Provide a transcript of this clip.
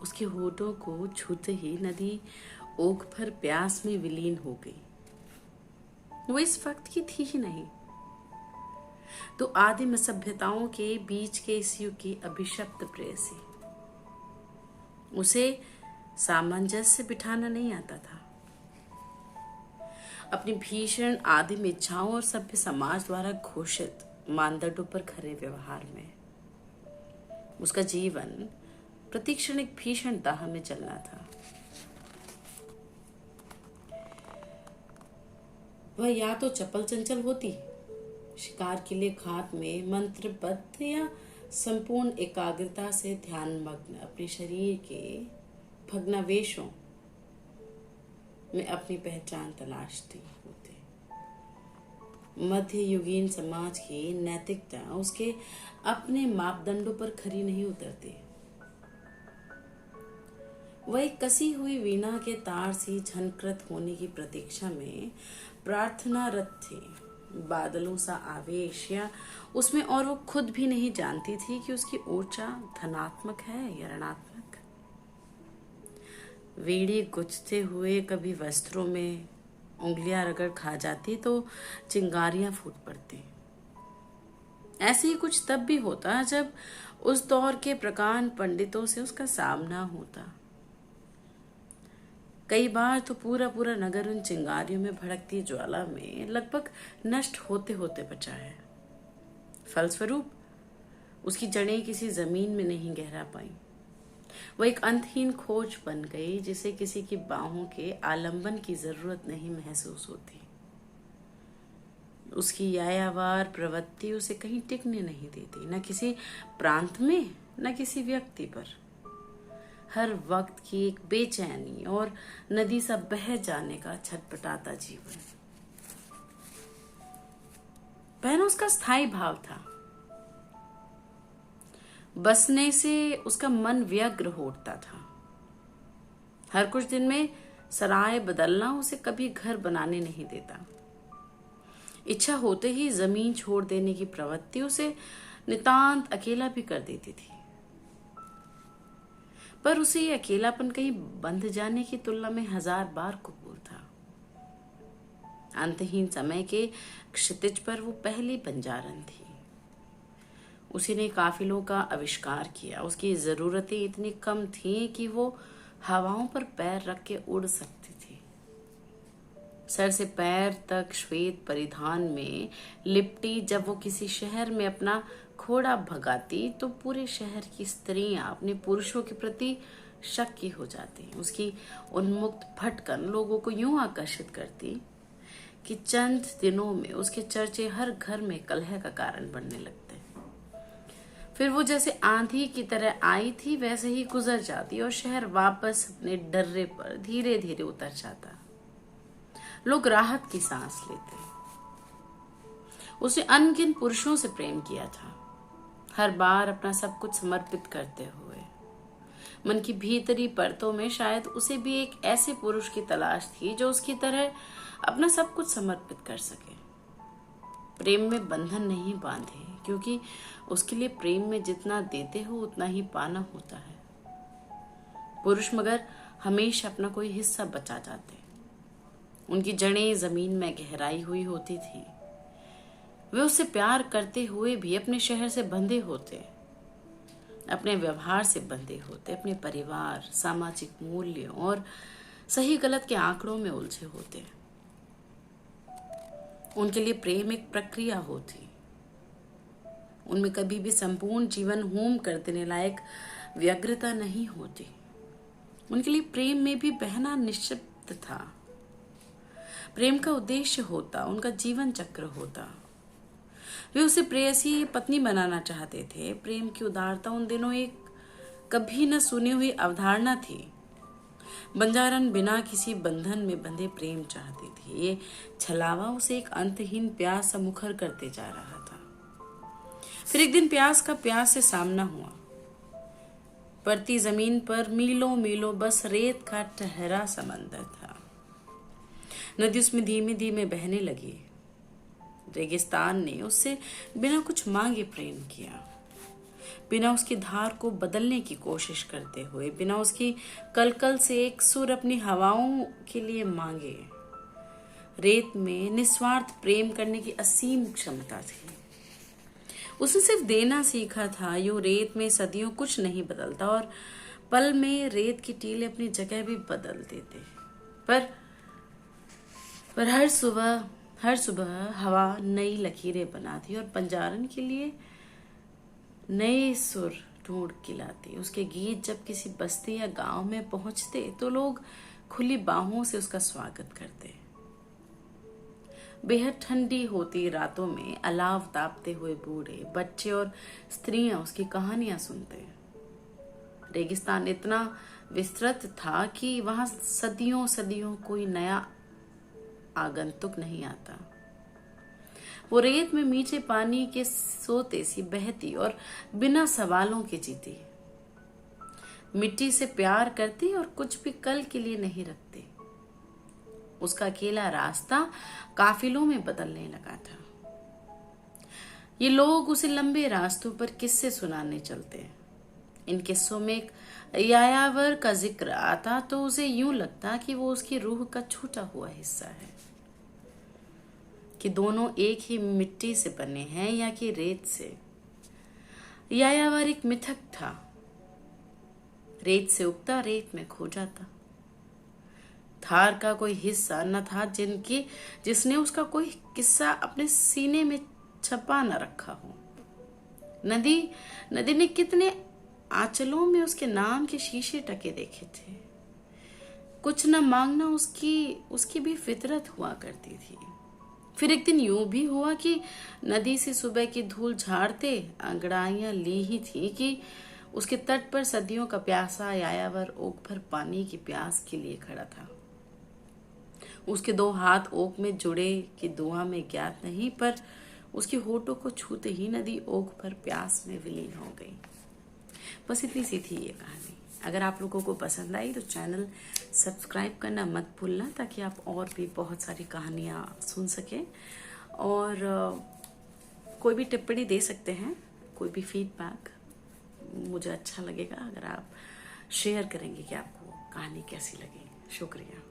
उसके होठों को छूते ही नदी ओक भर प्यास में विलीन हो गई। वो इस वक्त की थी ही नहीं, तो आदिम सभ्यताओं के बीच के इस युग की अभिशप्त प्रेयसी। उसे सामंजस्य बिठाना नहीं आता था। अपनी भीषण आदिम इच्छाओं और सभ्य समाज द्वारा घोषित मानदंडों पर खरे व्यवहार में उसका जीवन प्रतिक्षण एक भीषण दाह में चलना था। वह या तो चपल चंचल होती, शिकार के लिए घात में मंत्रबद्ध, या संपूर्ण एकाग्रता से ध्यानमग्न अपने शरीर के भग्नावेशों में अपनी पहचान तलाशती होते। मध्य युगीन समाज की नैतिकता उसके अपने मापदंडों पर खरी नहीं उतरती। वह एक कसी हुई वीणा के तार सी झनकृत होने की प्रतीक्षा में प्रार्थनारत थी। बादलों सा आवेश या उसमें, और वो खुद भी नहीं जानती थी कि उसकी ऊर्जा धनात्मक है या ऋणात्मक। वीड़ी गुजते हुए कभी वस्त्रों में उंगलियां रगड़ खा जाती तो चिंगारियां फूट पड़ती। ऐसे ही कुछ तब भी होता जब उस दौर के प्रकांड पंडितों से उसका सामना होता। कई बार तो पूरा पूरा नगर उन चिंगारियों में भड़कती ज्वाला में लगभग नष्ट होते होते बचा है। फलस्वरूप उसकी जड़ें किसी जमीन में नहीं गहरा पाई। वह एक अंतहीन खोज बन गई जिसे किसी की बाहों के आलंबन की जरूरत नहीं महसूस होती। उसकी यायावार प्रवृत्ति उसे कहीं टिकने नहीं देती, न किसी प्रांत में न किसी व्यक्ति पर। हर वक्त की एक बेचैनी और नदी सा बह जाने का छटपटाता जीवन। पहले उसका स्थायी भाव था। बसने से उसका मन व्यग्र हो उठता था। हर कुछ दिन में सराय बदलना उसे कभी घर बनाने नहीं देता। इच्छा होते ही जमीन छोड़ देने की प्रवृत्ति उसे नितांत अकेला भी कर देती थी। पर उसे ये अकेलापन कहीं बंध जाने की तुलना में 1000 बार कबूल था। अंतहीन समय के क्षितिज पर वो पहली बंजारन थी। उसी ने काफिलों का आविष्कार किया। उसकी जरूरतें इतनी कम थीं कि वो हवाओं पर पैर रख के उड़ सकती थी। सर से पैर तक श्वेत परिधान में लिपटी जब वो किसी शहर में अपना घोड़ा भगाती तो पूरे शहर की स्त्रियां अपने पुरुषों के प्रति शक्की हो जाती। उसकी उन्मुक्त भटकन लोगों को यूं आकर्षित करती कि चंद दिनों में उसके चर्चे हर घर में कलह का कारण बनने लगते। फिर वो जैसे आंधी की तरह आई थी वैसे ही गुजर जाती और शहर वापस अपने डर्रे पर धीरे धीरे उतर जाता। लोग राहत की सांस लेते। उसने अनगिन पुरुषों से प्रेम किया था, हर बार अपना सब कुछ समर्पित करते हुए। मन की भीतरी परतों में शायद उसे भी एक ऐसे पुरुष की तलाश थी जो उसकी तरह अपना सब कुछ समर्पित कर सके। प्रेम में बंधन नहीं बांधे, क्योंकि उसके लिए प्रेम में जितना देते हो उतना ही पाना होता है। पुरुष मगर हमेशा अपना कोई हिस्सा बचा जाते। उनकी जड़ें जमीन में गहराई हुई होती थी। वे उससे प्यार करते हुए भी अपने शहर से बंधे होते, अपने व्यवहार से बंधे होते, अपने परिवार, सामाजिक मूल्यों और सही गलत के आंकड़ों में उलझे होते। उनके लिए प्रेम एक प्रक्रिया होती। उनमें कभी भी संपूर्ण जीवन होम कर देने लायक व्यग्रता नहीं होती। उनके लिए प्रेम में भी बहना निश्चित था। प्रेम का उद्देश्य होता, उनका जीवन चक्र होता। वे उसे प्रेयसी पत्नी बनाना चाहते थे। प्रेम की उदारता उन दिनों एक कभी न सुनी हुई अवधारणा थी। बंजारन बिना किसी बंधन में बंधे प्रेम चाहती थी। ये छलावा उसे एक अंतहीन प्यास सा मुखर करते जा रहा था। फिर एक दिन प्यास का प्यास से सामना हुआ। पड़ती जमीन पर मीलों मीलों बस रेत का ठहरा समंदर था। नदी उसमें धीमे धीमे बहने लगी। रेगिस्तान ने उससे बिना कुछ मांगे प्रेम किया। बिना उसकी धार को बदलने की कोशिश करते हुए, बिना उसकी कलकल से एक सुर अपनी हवाओं के लिए मांगे। रेत में निस्वार्थ प्रेम करने की असीम क्षमता थी। उसने सिर्फ देना सीखा था। यूं रेत में सदियों कुछ नहीं बदलता और पल में रेत की टीले अपनी जगह भी बदल देते। पर हर सुबह हवा नई लकीरें बनाती और बंजारन के लिए नए सुर ढूंढ के लाती। उसके गीत जब किसी बस्ती या गांव में पहुंचते तो लोग खुली बाहों से उसका स्वागत करते। बेहद ठंडी होती रातों में अलाव तापते हुए बूढ़े, बच्चे और स्त्रियां उसकी कहानियां सुनते। रेगिस्तान इतना विस्तृत था कि वहां सदियों सदियों कोई नया आगंतुक नहीं आता। वो रेत में मीठे पानी के सोते सी बहती और बिना सवालों के जीती। मिट्टी से प्यार करती और कुछ भी कल के लिए नहीं रखती। उसका अकेला रास्ता काफिलों में बदलने लगा था। ये लोग उसे लंबे रास्तों पर किस्से सुनाने चलते हैं। इन किस्सों में एक यायावर का जिक्र आता तो उसे यूं लगता कि वो उसकी रूह का छूटा हुआ हिस्सा है, कि दोनों एक ही मिट्टी से बने हैं या कि रेत से। यायावर एक मिथक था, रेत से उगता, रेत में खो जाता। थार का कोई हिस्सा न था जिसने उसका कोई किस्सा अपने सीने में छपा न रखा हो। नदी ने कितने आंचलों में उसके नाम के शीशे टके देखे थे। कुछ न मांगना उसकी भी फितरत हुआ करती थी। फिर एक दिन यूं भी हुआ कि नदी से सुबह की धूल झाड़ते अंगड़ाइयां ली ही थी कि उसके तट पर सदियों का प्यासा यायावर ओक भर पानी की प्यास के लिए खड़ा था। उसके दो हाथ ओक में जुड़े कि दुआ में ज्ञात नहीं, पर उसके होठों को छूते ही नदी ओक भर प्यास में विलीन हो गई। बस इतनी सी थी ये कहानी। अगर आप लोगों को पसंद आई तो चैनल सब्सक्राइब करना मत भूलना, ताकि आप और भी बहुत सारी कहानियाँ सुन सकें। और कोई भी टिप्पणी दे सकते हैं, कोई भी फीडबैक, मुझे अच्छा लगेगा अगर आप शेयर करेंगे कि आपको कहानी कैसी लगी। शुक्रिया।